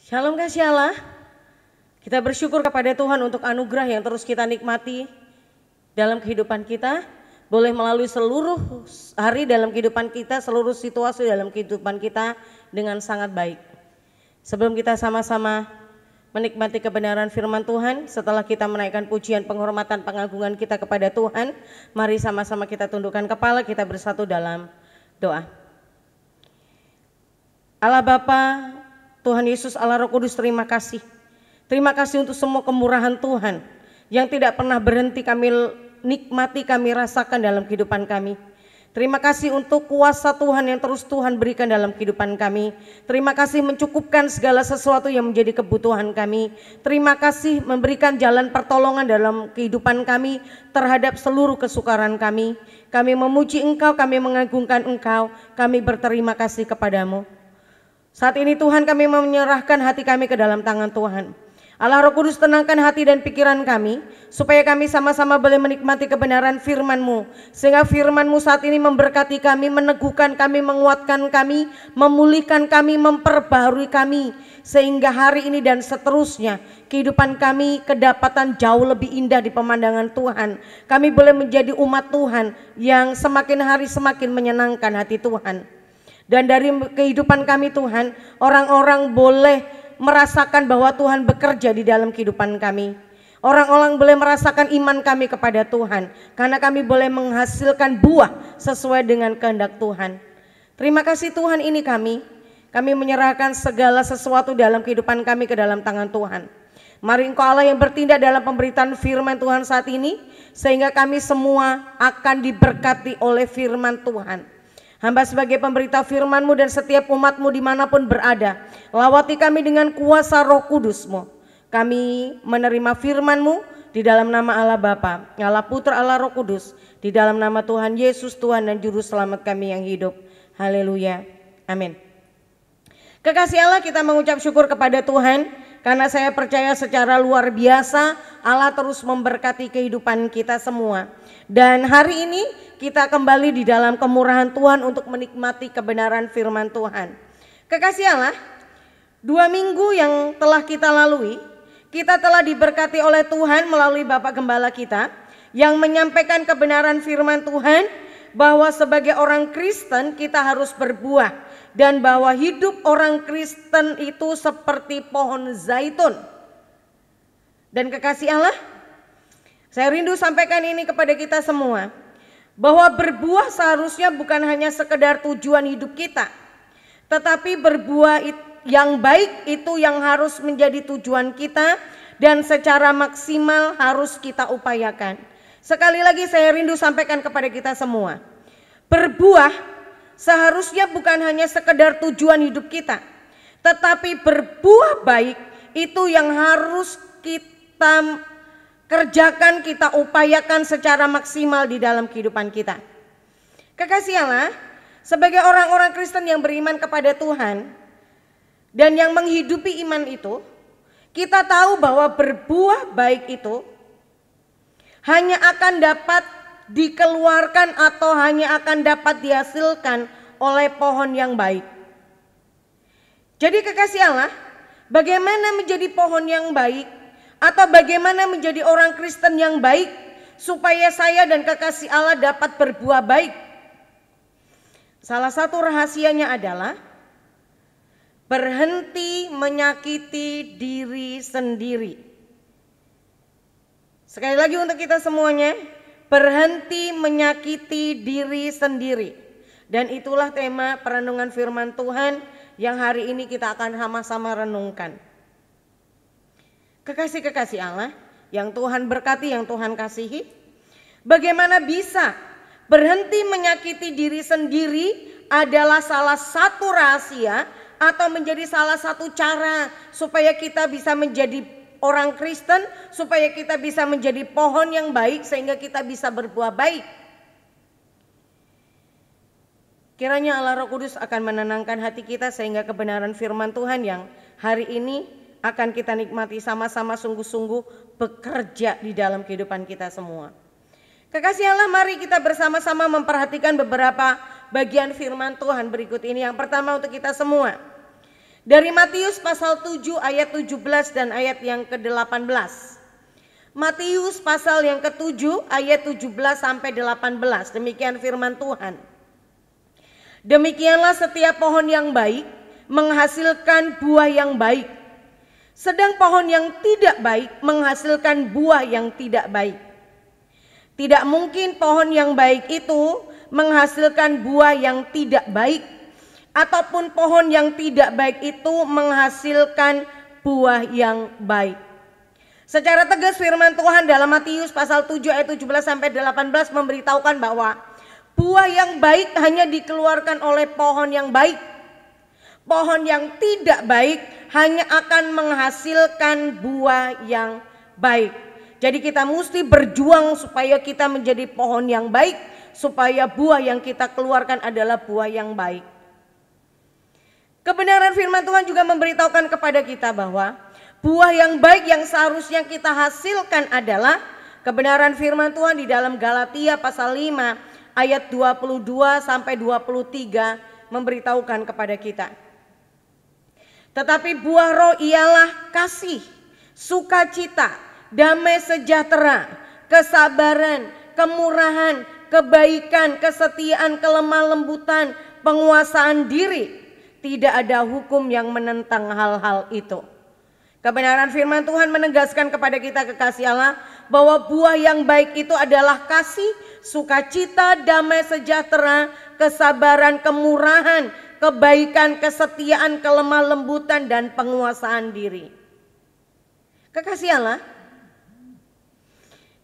Shalom kasih Allah. Kita bersyukur kepada Tuhan untuk anugerah yang terus kita nikmati dalam kehidupan kita. Boleh melalui seluruh hari dalam kehidupan kita, seluruh situasi dalam kehidupan kita dengan sangat baik. Sebelum kita sama-sama menikmati kebenaran firman Tuhan, setelah kita menaikkan pujian, penghormatan, pengagungan kita kepada Tuhan, mari sama-sama kita tundukkan kepala, kita bersatu dalam doa. Allah Bapa, Tuhan Yesus, Allah Roh Kudus, terima kasih. Terima kasih untuk semua kemurahan Tuhan yang tidak pernah berhenti kami nikmati, kami rasakan dalam kehidupan kami. Terima kasih untuk kuasa Tuhan yang terus Tuhan berikan dalam kehidupan kami. Terima kasih mencukupkan segala sesuatu yang menjadi kebutuhan kami. Terima kasih memberikan jalan pertolongan dalam kehidupan kami terhadap seluruh kesukaran kami. Kami memuji Engkau, kami mengagungkan Engkau, kami berterima kasih kepadamu. Saat ini Tuhan, kami menyerahkan hati kami ke dalam tangan Tuhan. Allah Roh Kudus, tenangkan hati dan pikiran kami, supaya kami sama-sama boleh menikmati kebenaran firman-Mu. Sehingga firman-Mu saat ini memberkati kami, meneguhkan kami, menguatkan kami, memulihkan kami, memperbaharui kami. Sehingga hari ini dan seterusnya kehidupan kami kedapatan jauh lebih indah di pemandangan Tuhan. Kami boleh menjadi umat Tuhan yang semakin hari semakin menyenangkan hati Tuhan. Dan dari kehidupan kami Tuhan, orang-orang boleh merasakan bahwa Tuhan bekerja di dalam kehidupan kami. Orang-orang boleh merasakan iman kami kepada Tuhan, karena kami boleh menghasilkan buah sesuai dengan kehendak Tuhan. Terima kasih Tuhan, ini kami menyerahkan segala sesuatu dalam kehidupan kami ke dalam tangan Tuhan. Mari Engkau Allah yang bertindak dalam pemberitaan firman Tuhan saat ini, sehingga kami semua akan diberkati oleh firman Tuhan. Hamba sebagai pemberita firman-Mu dan setiap umat-Mu dimanapun berada, lawati kami dengan kuasa Roh Kudus-Mu. Kami menerima firman-Mu di dalam nama Allah Bapa, Allah Putra, Allah Roh Kudus, di dalam nama Tuhan Yesus, Tuhan dan Juru Selamat kami yang hidup. Haleluya, amin. Kekasih Allah, kita mengucap syukur kepada Tuhan, karena saya percaya secara luar biasa Allah terus memberkati kehidupan kita semua. Dan hari ini kita kembali di dalam kemurahan Tuhan untuk menikmati kebenaran firman Tuhan. Kekasih Allah, 2 minggu yang telah kita lalui, kita telah diberkati oleh Tuhan melalui Bapak Gembala kita yang menyampaikan kebenaran firman Tuhan, bahwa sebagai orang Kristen kita harus berbuah, dan bahwa hidup orang Kristen itu seperti pohon zaitun. Dan kekasih Allah, saya rindu sampaikan ini kepada kita semua, bahwa berbuah seharusnya bukan hanya sekedar tujuan hidup kita, tetapi berbuah yang baik itu yang harus menjadi tujuan kita dan secara maksimal harus kita upayakan. Sekali lagi saya rindu sampaikan kepada kita semua, berbuah seharusnya bukan hanya sekedar tujuan hidup kita, tetapi berbuah baik itu yang harus kita kerjakan, kita upayakan secara maksimal di dalam kehidupan kita. Kekasih Allah, sebagai orang-orang Kristen yang beriman kepada Tuhan dan yang menghidupi iman itu, kita tahu bahwa berbuah baik itu hanya akan dapat dikeluarkan atau hanya akan dapat dihasilkan oleh pohon yang baik. Jadi kekasih Allah, bagaimana menjadi pohon yang baik atau bagaimana menjadi orang Kristen yang baik supaya saya dan kekasih Allah dapat berbuah baik? Salah satu rahasianya adalah berhenti menyakiti diri sendiri. Sekali lagi untuk kita semuanya, berhenti menyakiti diri sendiri. Dan itulah tema perenungan firman Tuhan yang hari ini kita akan sama-sama renungkan. Kekasih-kekasih Allah yang Tuhan berkati, yang Tuhan kasihi, bagaimana bisa berhenti menyakiti diri sendiri adalah salah satu rahasia atau menjadi salah satu cara supaya kita bisa menjadi orang Kristen, supaya kita bisa menjadi pohon yang baik sehingga kita bisa berbuah baik. Kiranya Allah Roh Kudus akan menenangkan hati kita sehingga kebenaran firman Tuhan yang hari ini akan kita nikmati sama-sama sungguh-sungguh bekerja di dalam kehidupan kita semua. Kekasih Allah, mari kita bersama-sama memperhatikan beberapa bagian firman Tuhan berikut ini. Yang pertama untuk kita semua, Dari Matius pasal 7 ayat 17 dan ayat yang ke-18. Matius pasal yang ke-7 ayat 17 sampai 18. Demikian firman Tuhan. Demikianlah setiap pohon yang baik menghasilkan buah yang baik, sedang pohon yang tidak baik menghasilkan buah yang tidak baik. Tidak mungkin pohon yang baik itu menghasilkan buah yang tidak baik, ataupun pohon yang tidak baik itu menghasilkan buah yang baik. Secara tegas firman Tuhan dalam Matius pasal 7 ayat 17 sampai 18 memberitahukan bahwa buah yang baik hanya dikeluarkan oleh pohon yang baik. Pohon yang tidak baik hanya akan menghasilkan buah yang baik. Jadi kita mesti berjuang supaya kita menjadi pohon yang baik, supaya buah yang kita keluarkan adalah buah yang baik. Kebenaran firman Tuhan juga memberitahukan kepada kita bahwa buah yang baik yang seharusnya kita hasilkan adalah kebenaran firman Tuhan di dalam Galatia pasal 5 ayat 22 sampai 23 memberitahukan kepada kita. Tetapi buah roh ialah kasih, sukacita, damai sejahtera, kesabaran, kemurahan, kebaikan, kesetiaan, kelemah lembutan, penguasaan diri. Tidak ada hukum yang menentang hal-hal itu. Kebenaran firman Tuhan menegaskan kepada kita kekasih Allah bahwa buah yang baik itu adalah kasih, sukacita, damai sejahtera, kesabaran, kemurahan, kebaikan, kesetiaan, kelemah lembutan, dan penguasaan diri. Kekasih Allah,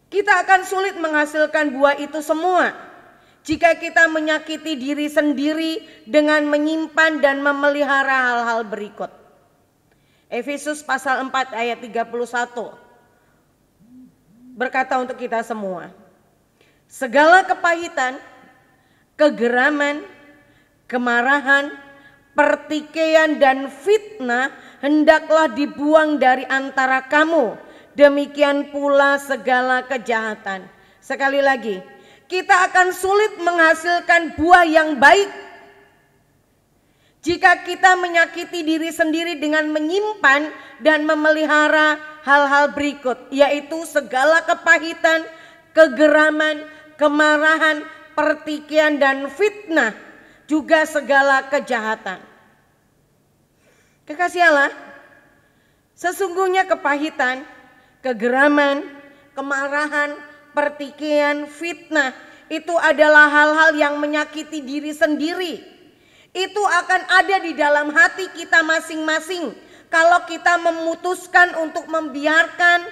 kita akan sulit menghasilkan buah itu semua jika kita menyakiti diri sendiri dengan menyimpan dan memelihara hal-hal berikut. Efesus pasal 4 ayat 31 berkata untuk kita semua, segala kepahitan, kegeraman, kemarahan, pertikaian dan fitnah hendaklah dibuang dari antara kamu, demikian pula segala kejahatan. Sekali lagi, kita akan sulit menghasilkan buah yang baik jika kita menyakiti diri sendiri dengan menyimpan dan memelihara hal-hal berikut, yaitu segala kepahitan, kegeraman, kemarahan, pertikaian dan fitnah, juga segala kejahatan. Kekasih Allah, sesungguhnya kepahitan, kegeraman, kemarahan, pertikaian, fitnah itu adalah hal-hal yang menyakiti diri sendiri. Itu akan ada di dalam hati kita masing-masing kalau kita memutuskan untuk membiarkan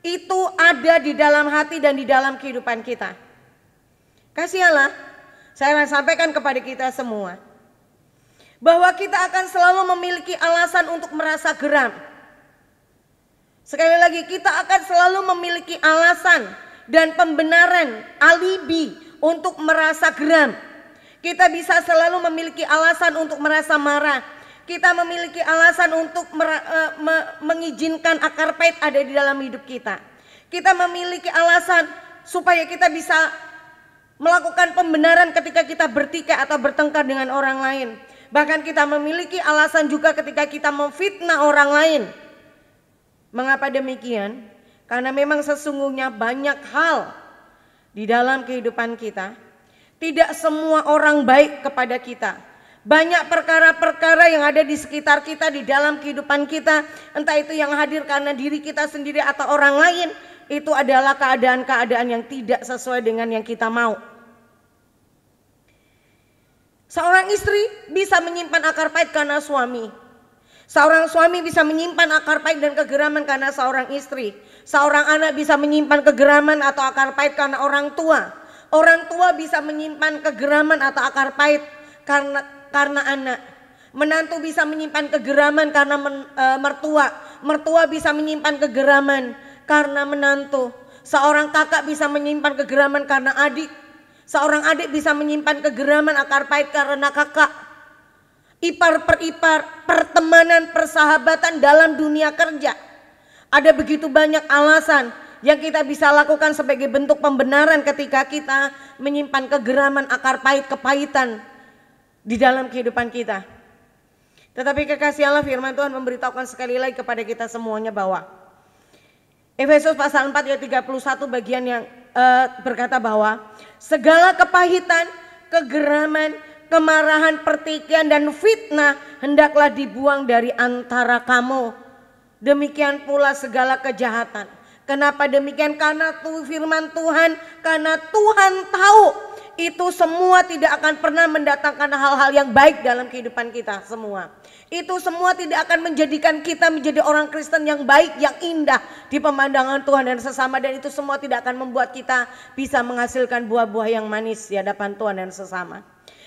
itu ada di dalam hati dan di dalam kehidupan kita. Kasih Allah, saya sampaikan kepada kita semua bahwa kita akan selalu memiliki alasan untuk merasa geram. Sekali lagi, kita akan selalu memiliki alasan dan pembenaran, alibi untuk merasa geram. Kita bisa selalu memiliki alasan untuk merasa marah. Kita memiliki alasan untuk mengizinkan akar pahit ada di dalam hidup kita. Kita memiliki alasan supaya kita bisa melakukan pembenaran ketika kita bertikai atau bertengkar dengan orang lain. Bahkan kita memiliki alasan juga ketika kita memfitnah orang lain. Mengapa demikian? Karena memang sesungguhnya banyak hal di dalam kehidupan kita. Tidak semua orang baik kepada kita. Banyak perkara-perkara yang ada di sekitar kita, di dalam kehidupan kita. Entah itu yang hadir karena diri kita sendiri atau orang lain. Itu adalah keadaan-keadaan yang tidak sesuai dengan yang kita mau. Seorang istri bisa menyimpan akar pahit karena suami. Seorang suami bisa menyimpan akar pahit dan kegeraman karena seorang istri. Seorang anak bisa menyimpan kegeraman atau akar pahit karena orang tua. Orang tua bisa menyimpan kegeraman atau akar pahit karena anak. Menantu bisa menyimpan kegeraman karena mertua. Mertua bisa menyimpan kegeraman karena menantu. Seorang kakak bisa menyimpan kegeraman karena adik. Seorang adik bisa menyimpan kegeraman akar pahit karena kakak. Ipar peripar, pertemanan, persahabatan dalam dunia kerja. Ada begitu banyak alasan yang kita bisa lakukan sebagai bentuk pembenaran ketika kita menyimpan kegeraman, akar pahit, kepahitan di dalam kehidupan kita. Tetapi kekasih Allah, firman Tuhan memberitahukan sekali lagi kepada kita semuanya bahwa Efesus pasal 4 ayat 31 bagian yang berkata bahwa segala kepahitan, kegeraman, kemarahan, pertikaian dan fitnah hendaklah dibuang dari antara kamu. Demikian pula segala kejahatan. Kenapa demikian? Karena firman Tuhan, karena Tuhan tahu itu semua tidak akan pernah mendatangkan hal-hal yang baik dalam kehidupan kita semua. Itu semua tidak akan menjadikan kita menjadi orang Kristen yang baik, yang indah di pemandangan Tuhan dan sesama. Dan itu semua tidak akan membuat kita bisa menghasilkan buah-buah yang manis di hadapan Tuhan dan sesama.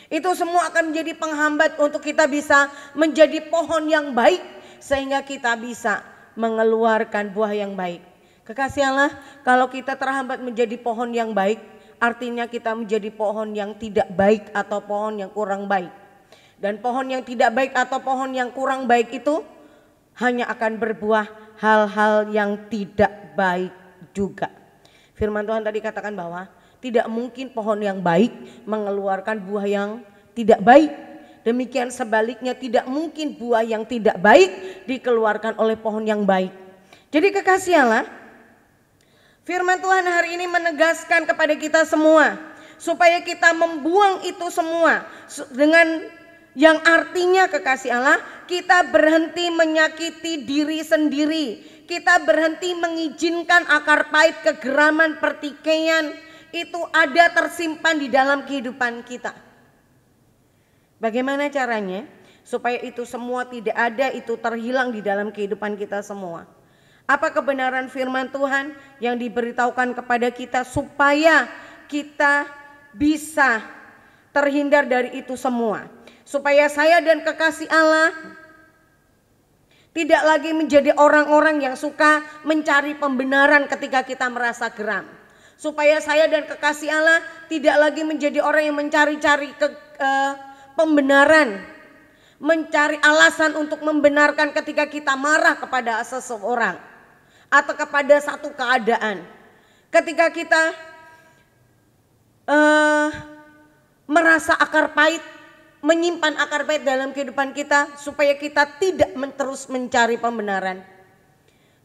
Itu semua akan menjadi penghambat untuk kita bisa menjadi pohon yang baik, sehingga kita bisa mengeluarkan buah yang baik. Kekasih Allah, kalau kita terhambat menjadi pohon yang baik, artinya kita menjadi pohon yang tidak baik atau pohon yang kurang baik. Dan pohon yang tidak baik atau pohon yang kurang baik itu hanya akan berbuah hal-hal yang tidak baik juga. Firman Tuhan tadi katakan bahwa tidak mungkin pohon yang baik mengeluarkan buah yang tidak baik. Demikian sebaliknya, tidak mungkin buah yang tidak baik dikeluarkan oleh pohon yang baik. Jadi kekasih Allah, firman Tuhan hari ini menegaskan kepada kita semua supaya kita membuang itu semua, dengan yang artinya kekasih Allah, kita berhenti menyakiti diri sendiri. Kita berhenti mengizinkan akar pahit, kegeraman, pertikaian itu ada tersimpan di dalam kehidupan kita. Bagaimana caranya supaya itu semua tidak ada, itu terhilang di dalam kehidupan kita semua? Apa kebenaran firman Tuhan yang diberitahukan kepada kita supaya kita bisa terhindar dari itu semua? Supaya saya dan kekasih Allah tidak lagi menjadi orang-orang yang suka mencari pembenaran ketika kita merasa geram. Supaya saya dan kekasih Allah tidak lagi menjadi orang yang mencari-cari pembenaran, mencari alasan untuk membenarkan ketika kita marah kepada seseorang atau kepada satu keadaan. Ketika kita merasa akar pahit, menyimpan akar pahit dalam kehidupan kita, supaya kita tidak terus mencari pembenaran,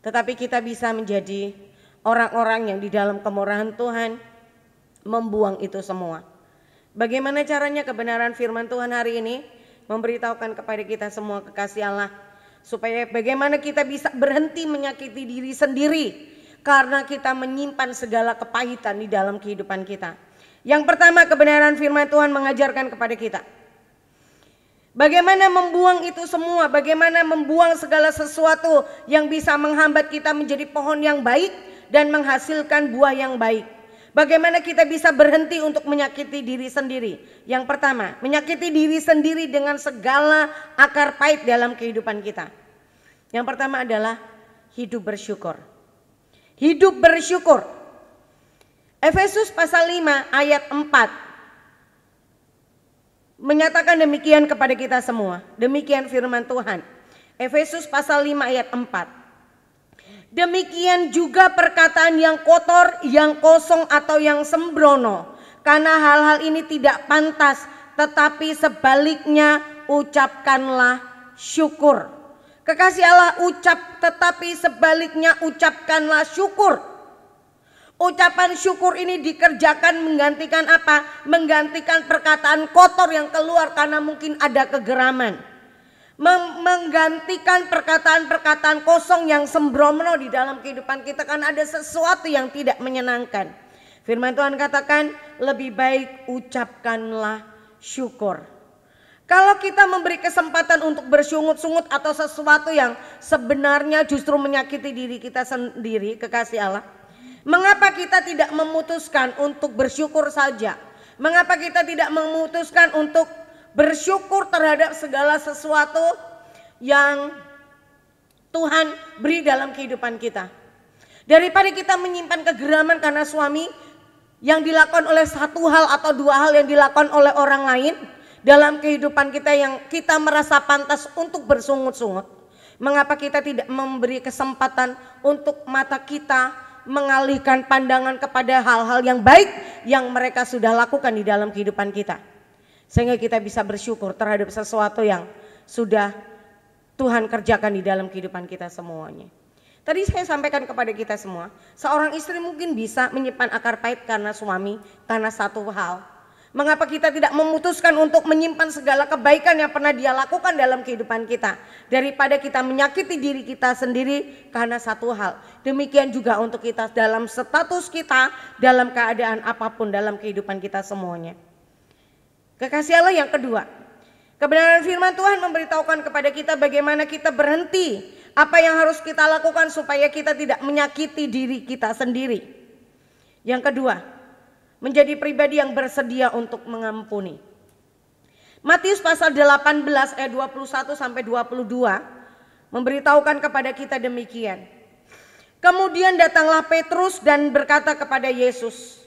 tetapi kita bisa menjadi orang-orang yang di dalam kemurahan Tuhan membuang itu semua. Bagaimana caranya? Kebenaran firman Tuhan hari ini memberitahukan kepada kita semua kekasih Allah, supaya bagaimana kita bisa berhenti menyakiti diri sendiri karena kita menyimpan segala kepahitan di dalam kehidupan kita. Yang pertama, kebenaran firman Tuhan mengajarkan kepada kita bagaimana membuang itu semua, bagaimana membuang segala sesuatu yang bisa menghambat kita menjadi pohon yang baik dan menghasilkan buah yang baik. Bagaimana kita bisa berhenti untuk menyakiti diri sendiri? Yang pertama, menyakiti diri sendiri dengan segala akar pahit dalam kehidupan kita. Yang pertama adalah hidup bersyukur. Hidup bersyukur. Efesus pasal 5 ayat 4 menyatakan demikian kepada kita semua. Demikian firman Tuhan. Efesus pasal 5 ayat 4. Demikian juga perkataan yang kotor, yang kosong atau yang sembrono, karena hal-hal ini tidak pantas, tetapi sebaliknya ucapkanlah syukur. Kekasih Allah, tetapi sebaliknya ucapkanlah syukur. Ucapan syukur ini dikerjakan menggantikan apa? Menggantikan perkataan kotor yang keluar karena mungkin ada kegeraman. Menggantikan perkataan-perkataan kosong yang sembrono di dalam kehidupan kita karena ada sesuatu yang tidak menyenangkan. Firman Tuhan katakan lebih baik ucapkanlah syukur. Kalau kita memberi kesempatan untuk bersungut-sungut atau sesuatu yang sebenarnya justru menyakiti diri kita sendiri, kekasih Allah, mengapa kita tidak memutuskan untuk bersyukur saja? Mengapa kita tidak memutuskan untuk bersyukur terhadap segala sesuatu yang Tuhan beri dalam kehidupan kita? Daripada kita menyimpan kegeraman karena suami yang dilakukan oleh satu hal atau dua hal yang dilakukan oleh orang lain dalam kehidupan kita yang kita merasa pantas untuk bersungut-sungut. Mengapa kita tidak memberi kesempatan untuk mata kita mengalihkan pandangan kepada hal-hal yang baik yang mereka sudah lakukan di dalam kehidupan kita, sehingga kita bisa bersyukur terhadap sesuatu yang sudah Tuhan kerjakan di dalam kehidupan kita semuanya. Tadi saya sampaikan kepada kita semua, seorang istri mungkin bisa menyimpan akar pahit karena suami, karena satu hal. Mengapa kita tidak memutuskan untuk menyimpan segala kebaikan yang pernah dia lakukan dalam kehidupan kita, daripada kita menyakiti diri kita sendiri karena satu hal. Demikian juga untuk kita dalam status kita, dalam keadaan apapun dalam kehidupan kita semuanya. Kekasih Allah yang kedua, kebenaran firman Tuhan memberitahukan kepada kita bagaimana kita berhenti, apa yang harus kita lakukan supaya kita tidak menyakiti diri kita sendiri. Yang kedua, menjadi pribadi yang bersedia untuk mengampuni. Matius pasal 18 ayat 21 sampai 22 memberitahukan kepada kita demikian. Kemudian datanglah Petrus dan berkata kepada Yesus,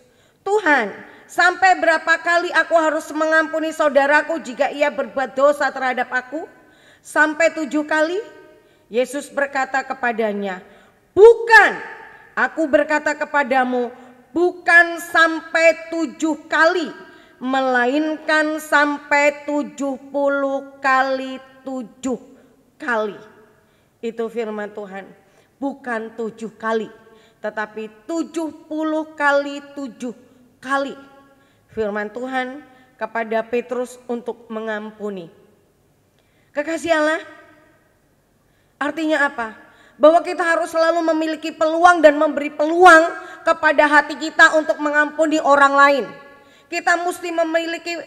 "Tuhan, sampai berapa kali aku harus mengampuni saudaraku jika ia berbuat dosa terhadap aku? Sampai 7 kali?" Yesus berkata kepadanya, "Bukan, aku berkata kepadamu, bukan sampai 7 kali, melainkan sampai 70 kali 7 kali." Itu firman Tuhan. Bukan 7 kali, tetapi 70 kali 7 kali. Firman Tuhan kepada Petrus untuk mengampuni. Kekasih Allah, artinya apa? Bahwa kita harus selalu memiliki peluang dan memberi peluang kepada hati kita untuk mengampuni orang lain. Kita mesti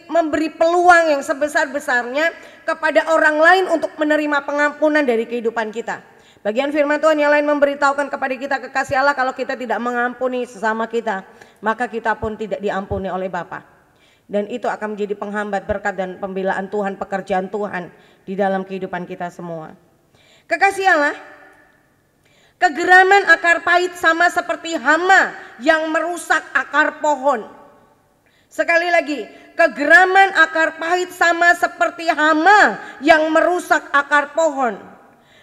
memberi peluang yang sebesar-besarnya kepada orang lain untuk menerima pengampunan dari kehidupan kita. Bagian firman Tuhan yang lain memberitahukan kepada kita, kekasih Allah, kalau kita tidak mengampuni sesama kita, maka kita pun tidak diampuni oleh Bapa. Dan itu akan menjadi penghambat berkat dan pembelaan Tuhan, pekerjaan Tuhan di dalam kehidupan kita semua. Kekasih Allah, kegeraman akar pahit sama seperti hama yang merusak akar pohon. Sekali lagi, kegeraman akar pahit sama seperti hama yang merusak akar pohon.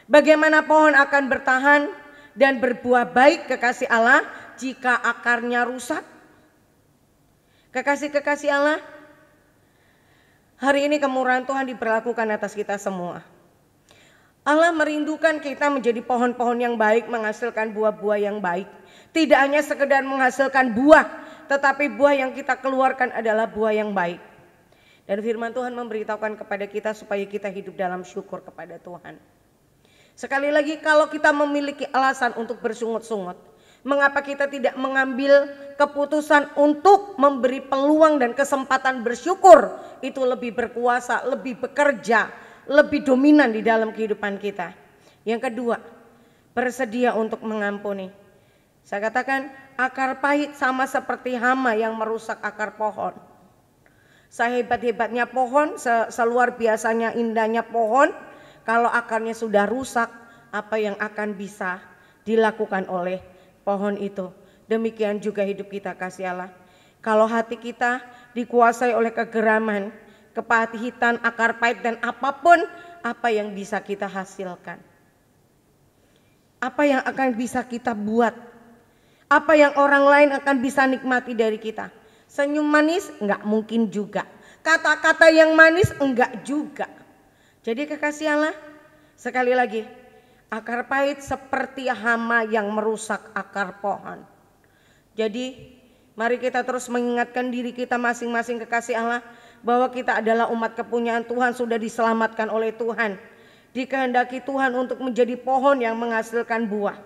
Bagaimana pohon akan bertahan dan berbuah baik, kekasih Allah, jika akarnya rusak? Kekasih-kekasih Allah, hari ini kemurahan Tuhan diberlakukan atas kita semua. Allah merindukan kita menjadi pohon-pohon yang baik, menghasilkan buah-buah yang baik. Tidak hanya sekedar menghasilkan buah, tetapi buah yang kita keluarkan adalah buah yang baik. Dan firman Tuhan memberitahukan kepada kita supaya kita hidup dalam syukur kepada Tuhan. Sekali lagi, kalau kita memiliki alasan untuk bersungut-sungut, mengapa kita tidak mengambil keputusan untuk memberi peluang dan kesempatan bersyukur? Itu lebih berkuasa, lebih bekerja, lebih dominan di dalam kehidupan kita. Yang kedua, bersedia untuk mengampuni. Saya katakan akar pahit sama seperti hama yang merusak akar pohon. Sehebat-hebatnya pohon, seluar biasanya indahnya pohon, kalau akarnya sudah rusak, apa yang akan bisa dilakukan oleh pohon itu? Demikian juga hidup kita, kasih Allah. Kalau hati kita dikuasai oleh kegeraman, kepahitan, akar pahit dan apapun, apa yang bisa kita hasilkan? Apa yang akan bisa kita buat? Apa yang orang lain akan bisa nikmati dari kita? Senyum manis? Enggak mungkin juga. Kata-kata yang manis? Enggak juga. Jadi kekasih Allah, sekali lagi, akar pahit seperti hama yang merusak akar pohon. Jadi mari kita terus mengingatkan diri kita masing-masing, kekasih Allah, bahwa kita adalah umat kepunyaan Tuhan, sudah diselamatkan oleh Tuhan. Dikehendaki Tuhan untuk menjadi pohon yang menghasilkan buah.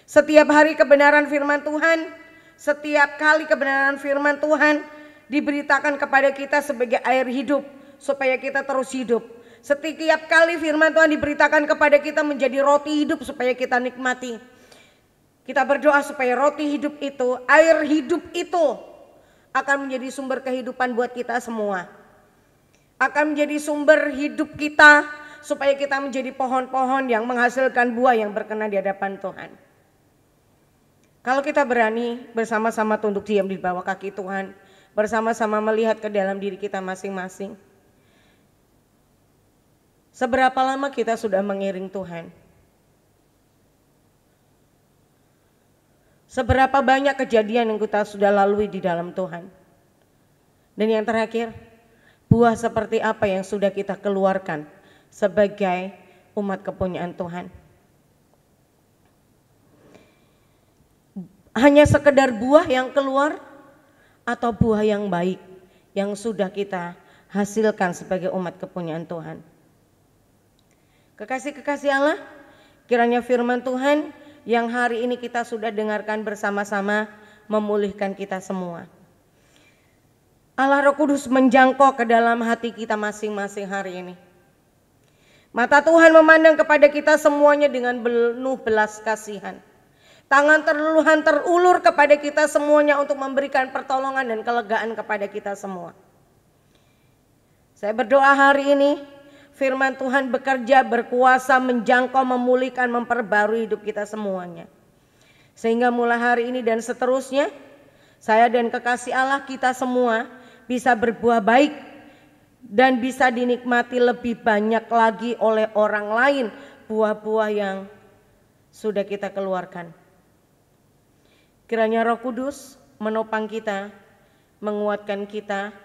Setiap hari kebenaran firman Tuhan, setiap kali kebenaran firman Tuhan diberitakan kepada kita sebagai air hidup, supaya kita terus hidup. Setiap kali firman Tuhan diberitakan kepada kita menjadi roti hidup supaya kita nikmati. Kita berdoa supaya roti hidup itu, air hidup itu akan menjadi sumber kehidupan buat kita semua. Akan menjadi sumber hidup kita supaya kita menjadi pohon-pohon yang menghasilkan buah yang berkenan di hadapan Tuhan. Kalau kita berani bersama-sama tunduk diam di bawah kaki Tuhan, bersama-sama melihat ke dalam diri kita masing-masing. Seberapa lama kita sudah mengiring Tuhan? Seberapa banyak kejadian yang kita sudah lalui di dalam Tuhan? Dan yang terakhir, buah seperti apa yang sudah kita keluarkan sebagai umat kepunyaan Tuhan. Hanya sekedar buah yang keluar atau buah yang baik yang sudah kita hasilkan sebagai umat kepunyaan Tuhan. Kekasih-kekasih Allah, kiranya firman Tuhan yang hari ini kita sudah dengarkan bersama-sama memulihkan kita semua. Allah Roh Kudus menjangkau ke dalam hati kita masing-masing hari ini. Mata Tuhan memandang kepada kita semuanya dengan penuh belas kasihan. Tangan terluhan terulur kepada kita semuanya untuk memberikan pertolongan dan kelegaan kepada kita semua. Saya berdoa hari ini firman Tuhan bekerja, berkuasa, menjangkau, memulihkan, memperbarui hidup kita semuanya. Sehingga mulai hari ini dan seterusnya, saya dan kekasih Allah kita semua bisa berbuah baik dan bisa dinikmati lebih banyak lagi oleh orang lain buah-buah yang sudah kita keluarkan. Kiranya Roh Kudus menopang kita, menguatkan kita,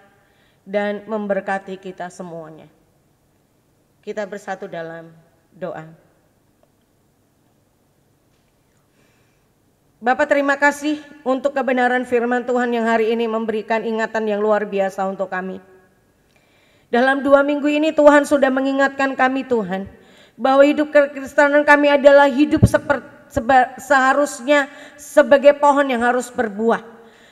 dan memberkati kita semuanya. Kita bersatu dalam doa. Bapa, terima kasih untuk kebenaran firman Tuhan yang hari ini memberikan ingatan yang luar biasa untuk kami. Dalam 2 minggu ini Tuhan sudah mengingatkan kami Tuhan, bahwa hidup kekristenan kami adalah hidup seharusnya sebagai pohon yang harus berbuah.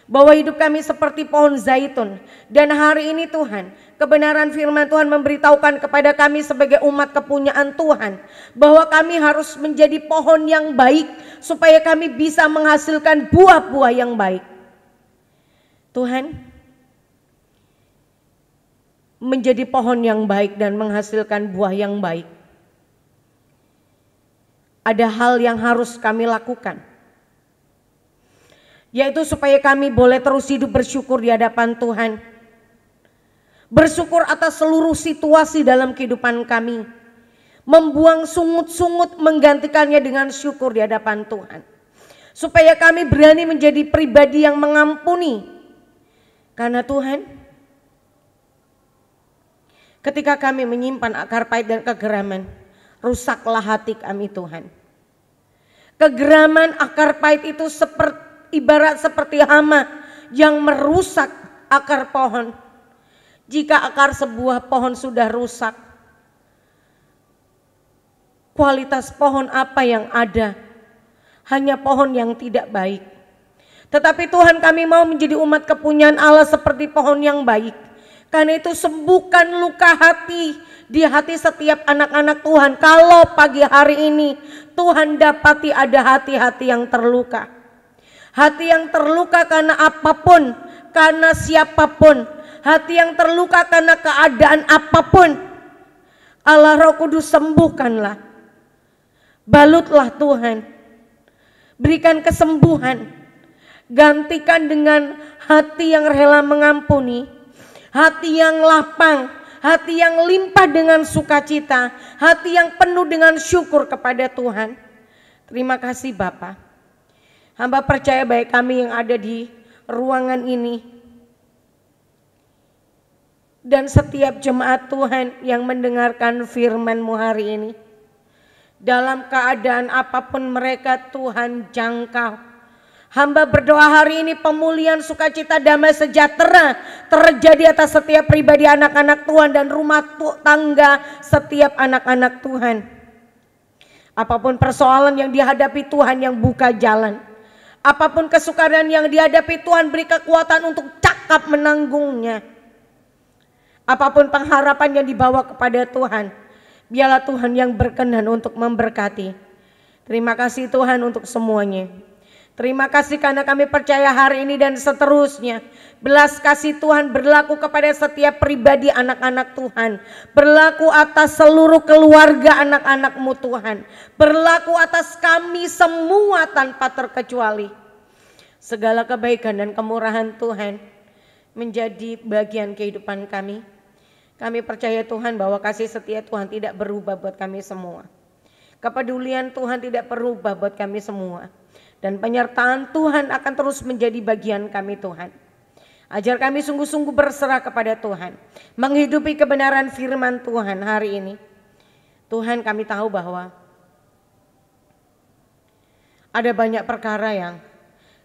Bahwa hidup kami seperti pohon zaitun. Dan hari ini Tuhan, kebenaran firman Tuhan memberitahukan kepada kami sebagai umat kepunyaan Tuhan, bahwa kami harus menjadi pohon yang baik supaya kami bisa menghasilkan buah-buah yang baik. Tuhan, menjadi pohon yang baik dan menghasilkan buah yang baik, ada hal yang harus kami lakukan, yaitu supaya kami boleh terus hidup bersyukur di hadapan Tuhan. Bersyukur atas seluruh situasi dalam kehidupan kami. Membuang sungut-sungut, menggantikannya dengan syukur di hadapan Tuhan. Supaya kami berani menjadi pribadi yang mengampuni. Karena Tuhan, ketika kami menyimpan akar pahit dan kegeraman, rusaklah hati kami Tuhan. Kegeraman akar pahit itu ibarat seperti hama yang merusak akar pohon. Jika akar sebuah pohon sudah rusak, kualitas pohon apa yang ada? Hanya pohon yang tidak baik. Tetapi Tuhan, kami mau menjadi umat kepunyaan Allah seperti pohon yang baik. Karena itu sembuhkan luka hati di hati setiap anak-anak Tuhan. Kalau pagi hari ini Tuhan dapati ada hati-hati yang terluka. Hati yang terluka karena apapun, karena siapapun. Hati yang terluka karena keadaan apapun. Allah Roh Kudus, sembuhkanlah. Balutlah Tuhan. Berikan kesembuhan. Gantikan dengan hati yang rela mengampuni. Hati yang lapang. Hati yang limpah dengan sukacita. Hati yang penuh dengan syukur kepada Tuhan. Terima kasih Bapa. Hamba percaya baik kami yang ada di ruangan ini dan setiap jemaat Tuhan yang mendengarkan firman-Mu hari ini, dalam keadaan apapun mereka Tuhan jangkau. Hamba berdoa hari ini pemulihan, sukacita, damai sejahtera terjadi atas setiap pribadi anak-anak Tuhan dan rumah tangga setiap anak-anak Tuhan. Apapun persoalan yang dihadapi Tuhan yang buka jalan. Apapun kesukaran yang dihadapi Tuhan beri kekuatan untuk cakap menanggungnya. Apapun pengharapan yang dibawa kepada Tuhan, biarlah Tuhan yang berkenan untuk memberkati. Terima kasih Tuhan untuk semuanya. Terima kasih karena kami percaya hari ini dan seterusnya belas kasih Tuhan berlaku kepada setiap pribadi anak-anak Tuhan. Berlaku atas seluruh keluarga anak-anak-Mu Tuhan. Berlaku atas kami semua tanpa terkecuali. Segala kebaikan dan kemurahan Tuhan menjadi bagian kehidupan kami. Kami percaya Tuhan bahwa kasih setia Tuhan tidak berubah buat kami semua. Kepedulian Tuhan tidak berubah buat kami semua. Dan penyertaan Tuhan akan terus menjadi bagian kami Tuhan. Ajar kami sungguh-sungguh berserah kepada Tuhan. Menghidupi kebenaran firman Tuhan hari ini. Tuhan, kami tahu bahwa ada banyak perkara yang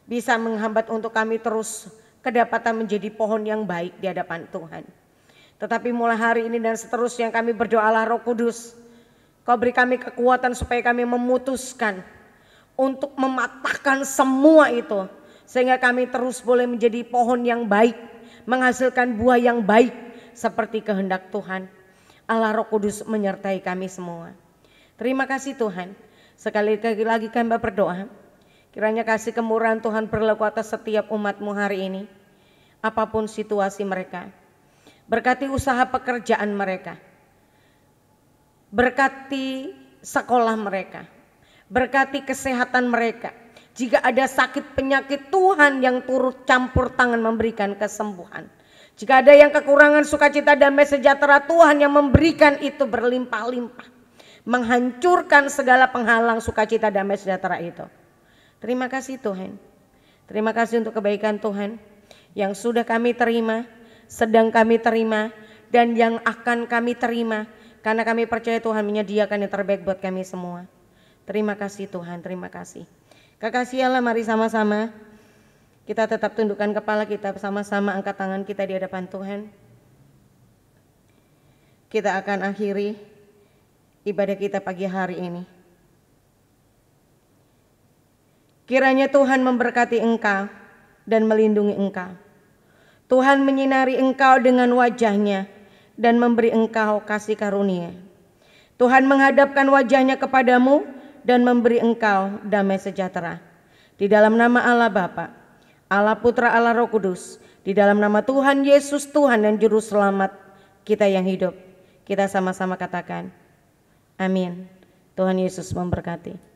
bisa menghambat untuk kami terus kedapatan menjadi pohon yang baik di hadapan Tuhan. Tetapi mulai hari ini dan seterusnya kami berdoalah Roh Kudus, Kau beri kami kekuatan supaya kami memutuskan untuk mematahkan semua itu. Sehingga kami terus boleh menjadi pohon yang baik, menghasilkan buah yang baik seperti kehendak Tuhan. Allah Roh Kudus menyertai kami semua. Terima kasih Tuhan. Sekali lagi kami berdoa, kiranya kasih kemurahan Tuhan berlaku atas setiap umat-Mu hari ini. Apapun situasi mereka, berkati usaha pekerjaan mereka, berkati sekolah mereka, berkati kesehatan mereka. Jika ada sakit penyakit, Tuhan yang turut campur tangan memberikan kesembuhan. Jika ada yang kekurangan sukacita damai sejahtera, Tuhan yang memberikan itu berlimpah-limpah, menghancurkan segala penghalang sukacita damai sejahtera itu. Terima kasih Tuhan. Terima kasih untuk kebaikan Tuhan yang sudah kami terima, sedang kami terima, dan yang akan kami terima. Karena kami percaya Tuhan menyediakan yang terbaik buat kami semua. Terima kasih Tuhan, terima kasih. Kekasih Allah, mari sama-sama kita tetap tundukkan kepala kita, sama-sama angkat tangan kita di hadapan Tuhan. Kita akan akhiri ibadah kita pagi hari ini. Kiranya Tuhan memberkati engkau dan melindungi engkau. Tuhan menyinari engkau dengan wajah-Nya dan memberi engkau kasih karunia. Tuhan menghadapkan wajah-Nya kepadamu dan memberi engkau damai sejahtera. Di dalam nama Allah Bapa, Allah Putra, Allah Roh Kudus, di dalam nama Tuhan Yesus Tuhan dan Juru Selamat kita yang hidup, kita sama-sama katakan, amin. Tuhan Yesus memberkati.